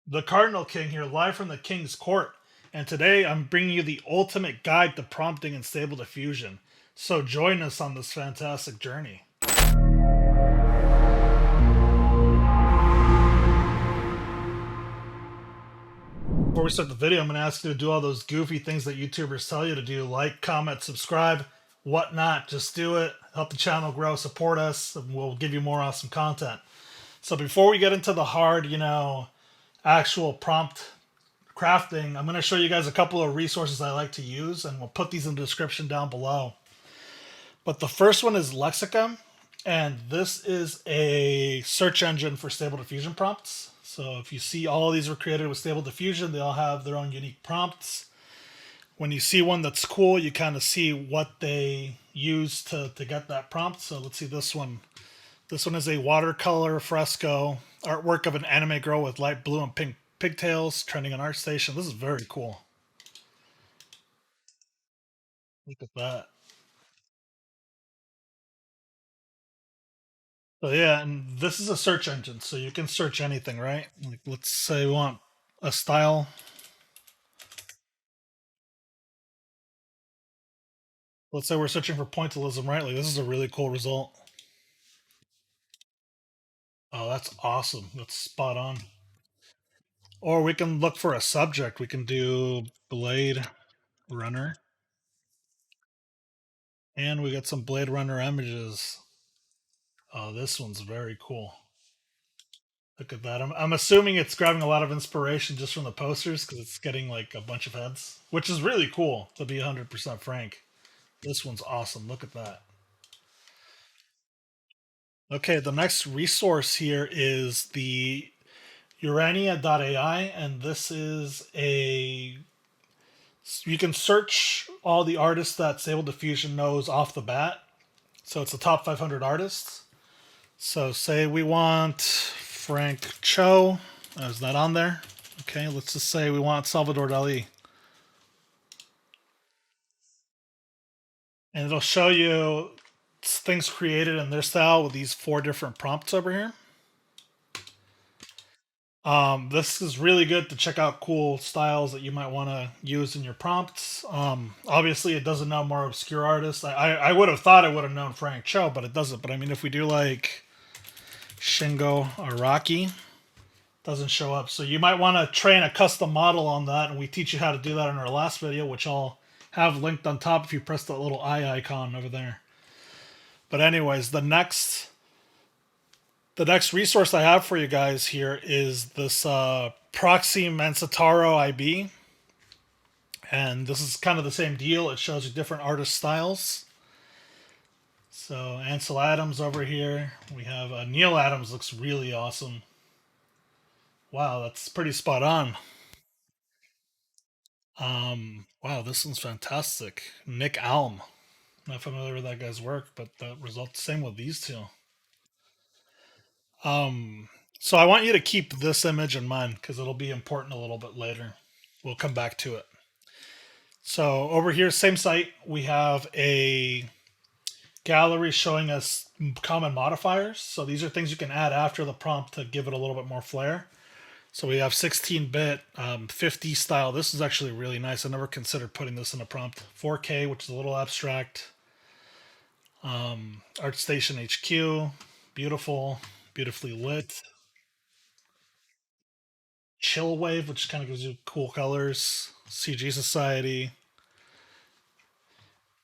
The Cardinal King here, live from the King's Court. And today I'm bringing you the ultimate guide to prompting and stable diffusion. So join us on this fantastic journey. Before we start the video, I'm going to ask you to do all those goofy things that YouTubers tell you to do, like, comment, subscribe, whatnot. Just do it. Help the channel grow, support us, and we'll give you more awesome content. So before we get into the hard, actual prompt crafting, I'm going to show you guys a couple of resources I like to use, and we'll put these in the description down below. But the first one is Lexica, and this is a search engine for stable diffusion prompts. So if you see all of these were created with stable diffusion, they all have their own unique prompts. When you see one that's cool, you kind of see what they use to get that prompt. So let's see this one. This one is a watercolor fresco artwork of an anime girl with light blue and pink pigtails trending on ArtStation. This is very cool. Look at that. So yeah, and this is a search engine, so you can search anything, right? Like let's say we want a style. Let's say we're searching for pointillism, right? Like this is a really cool result. Oh, that's awesome. That's spot on. Or we can look for a subject. We can do Blade Runner. And we got some Blade Runner images. Oh, this one's very cool. Look at that. I'm assuming it's grabbing a lot of inspiration just from the posters because it's getting like a bunch of heads, which is really cool, to be 100% frank. This one's awesome. Look at that. Okay, the next resource here is the Urania.ai, and this is a. You can search all the artists that Stable Diffusion knows off the bat. So it's the top 500 artists. So say we want Frank Cho. Is that on there? Okay, let's just say we want Salvador Dali. And it'll show you things created in their style with these 4 different prompts over here. This is really good to check out cool styles that you might want to use in your prompts. Obviously, it doesn't know more obscure artists. I would have thought I would have known Frank Cho, but it doesn't. But I mean, if we do like Shingo Araki, doesn't show up. So you might want to train a custom model on that, and we teach you how to do that in our last video, which I'll have linked on top if you press that little eye icon over there. But anyways, the next resource I have for you guys here is this Proximacentaurib IB. And this is kind of the same deal. It shows you different artist styles. So Ansel Adams over here. We have Neil Adams, looks really awesome. Wow, that's pretty spot on. Wow, this one's fantastic. Nick Alm. Not familiar with that guy's work, but the results same with these two. Um, so I want you to keep this image in mind because it'll be important a little bit later. We'll come back to it. So over here, same site, we have a gallery showing us common modifiers. So these are things you can add after the prompt to give it a little bit more flair. So we have 16-bit, 50 style. This is actually really nice. I never considered putting this in a prompt. 4K, which is a little abstract. ArtStation HQ, beautiful, beautifully lit. Chill Wave, which kind of gives you cool colors. CG Society.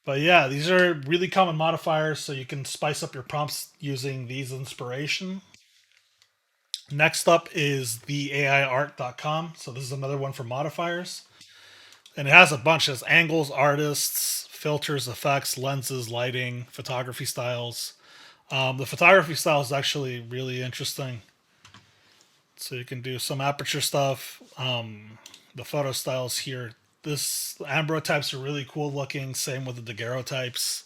But yeah, these are really common modifiers, so you can spice up your prompts using these inspiration. Next up is the AIArt.com. So this is another one for modifiers. And it has a bunch. It has angles, artists, filters, effects, lenses, lighting, photography styles. The photography style is actually really interesting. So you can do some aperture stuff. The photo styles here. This ambrotypes are really cool looking. Same with the daguerreotypes.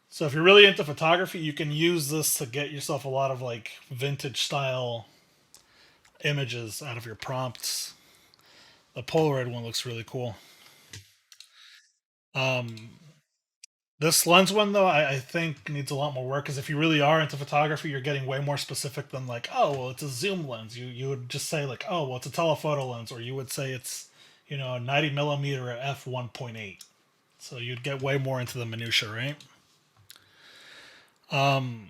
So if you're really into photography, you can use this to get yourself a lot of like vintage style images out of your prompts. The Polaroid one looks really cool. Um, This lens one though, I think needs a lot more work because if you really are into photography, you're getting way more specific than like, oh well, it's a zoom lens. You would just say like, oh well, it's a telephoto lens, or you would say it's a 90 millimeter at f1.8. So you'd get way more into the minutia, right? Um,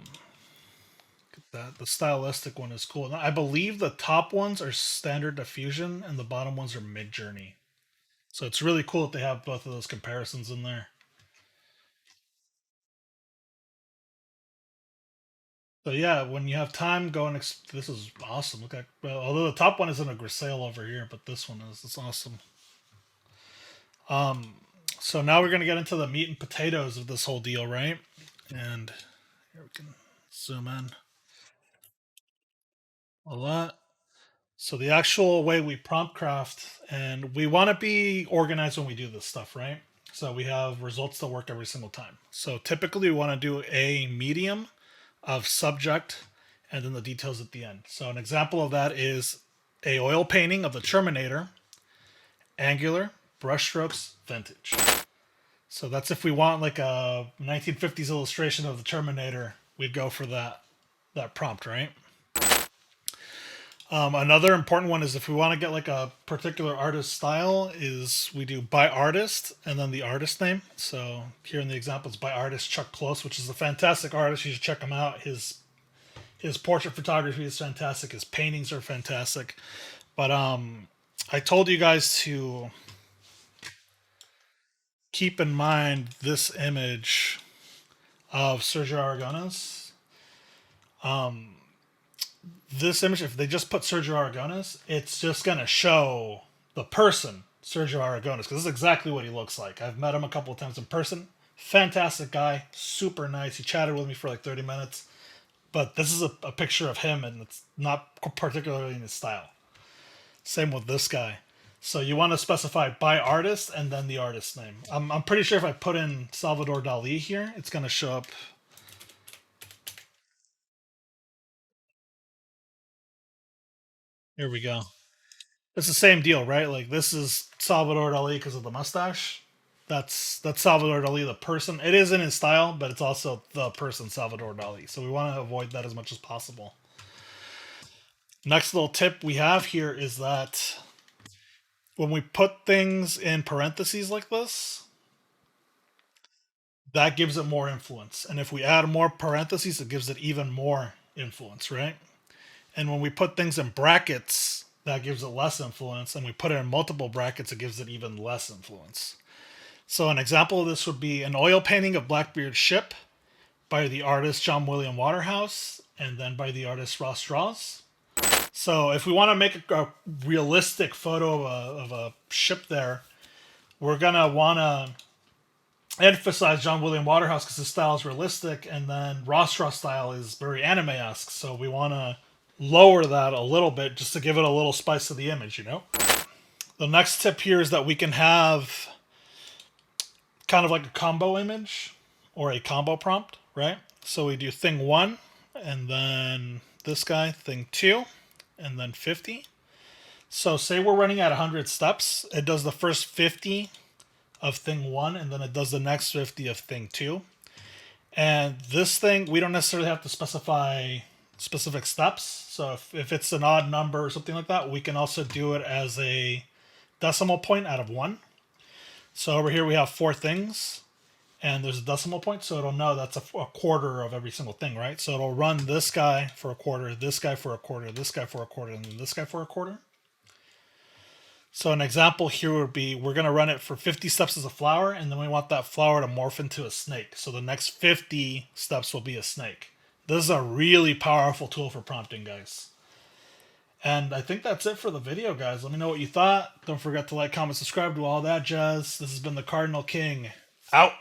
that the stylistic one is cool. I believe the top ones are standard diffusion and the bottom ones are MidJourney. So it's really cool that they have both of those comparisons in there. So yeah, when you have time, go and this is awesome. Look at although the top one isn't a Grisaille over here, but this one is. It's awesome. Um, so now we're gonna get into the meat and potatoes of this whole deal, right? And here we can zoom in a lot. So the actual way we prompt craft, and we want to be organized when we do this stuff, right? So we have results that work every single time. So typically we want to do a medium of subject and then the details at the end. So an example of that is a oil painting of the Terminator, angular, brushstrokes, vintage. So that's if we want like a 1950s illustration of the Terminator, we'd go for that prompt, right? Another important one is if we want to get like a particular artist style, is we do by artist and then the artist name. So here in the example, it's by artist Chuck Close, which is a fantastic artist. You should check him out. His portrait photography is fantastic. His paintings are fantastic. But I told you guys to keep in mind this image of Sergio Aragonés. This image, if they just put Sergio Aragonés, it's just going to show the person, Sergio Aragonés, because this is exactly what he looks like. I've met him a couple of times in person. Fantastic guy, super nice. He chatted with me for like 30 minutes. But this is a picture of him, and it's not particularly in his style. Same with this guy. So you want to specify by artist and then the artist name. I'm pretty sure if I put in Salvador Dali here, it's going to show up. Here we go. It's the same deal, right? Like this is Salvador Dali because of the mustache. That's Salvador Dali, the person. It is in his style, but it's also the person Salvador Dali. So we want to avoid that as much as possible. Next little tip we have here is that when we put things in parentheses like this, that gives it more influence. And if we add more parentheses, it gives it even more influence, right? And when we put things in brackets, that gives it less influence. And we put it in multiple brackets, it gives it even less influence. So an example of this would be an oil painting of Blackbeard's ship by the artist John William Waterhouse and then by the artist Ross Strauss. So if we want to make a realistic photo of a ship there, we're going to want to emphasize John William Waterhouse because his style is realistic, and then Ross Strauss style is very anime-esque. So we want to lower that a little bit just to give it a little spice to the image, you know? The next tip here is that we can have kind of like a combo image or a combo prompt, right? So we do thing 1 and then this guy, thing 2, and then 50. So say we're running at 100 steps, it does the first 50 of thing 1 and then it does the next 50 of thing 2. And this thing, we don't necessarily have to specify specific steps. So if it's an odd number or something like that, we can also do it as a decimal point out of 1. So over here we have 4 things, and there's a decimal point, so it'll know that's a quarter of every single thing, right? So it'll run this guy for a quarter, this guy for a quarter, this guy for a quarter, and then this guy for a quarter. So an example here would be we're going to run it for 50 steps as a flower, and then we want that flower to morph into a snake. So the next 50 steps will be a snake. This is a really powerful tool for prompting, guys. And I think that's it for the video, guys. Let me know what you thought. Don't forget to like, comment, subscribe, do all that jazz. This has been the Cardinal King. Out.